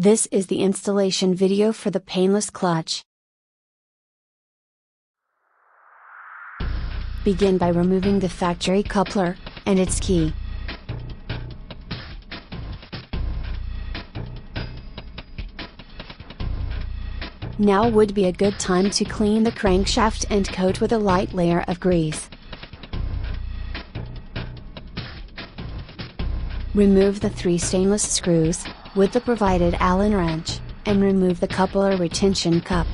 This is the installation video for the Painless clutch. Begin by removing the factory coupler and its key. Now would be a good time to clean the crankshaft and coat with a light layer of grease. Remove the 3 stainless screws, with the provided Allen wrench, and remove the coupler retention cup.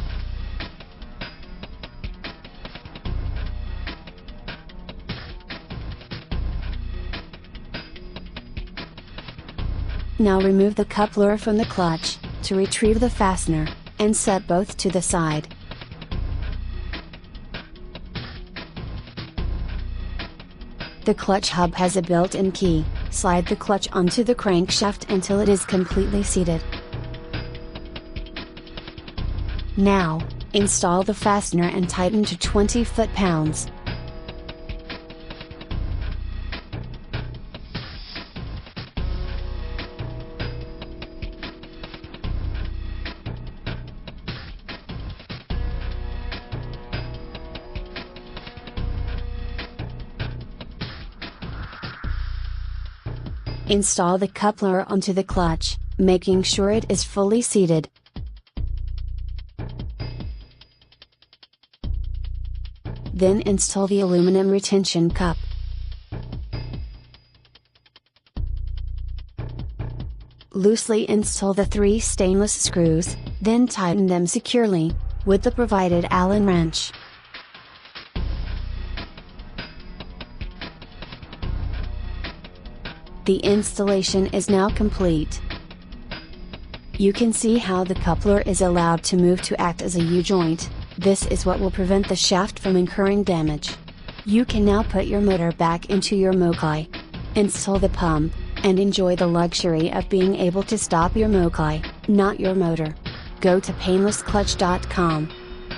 Now remove the coupler from the clutch, to retrieve the fastener, and set both to the side. The clutch hub has a built-in key. Slide the clutch onto the crankshaft until it is completely seated. Now, install the fastener and tighten to 20 foot-pounds. Install the coupler onto the clutch, making sure it is fully seated. Then install the aluminum retention cup. Loosely install the 3 stainless screws, then tighten them securely, with the provided Allen wrench. The installation is now complete. You can see how the coupler is allowed to move to act as a U-joint. This is what will prevent the shaft from incurring damage. You can now put your motor back into your MOKAI. Install the pump, and enjoy the luxury of being able to stop your MOKAI, not your motor. Go to painlessclutch.com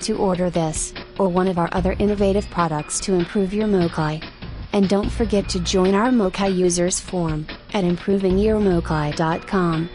to order this, or one of our other innovative products to improve your MOKAI. And don't forget to join our MOKAI users forum, at improvingyourmokai.com.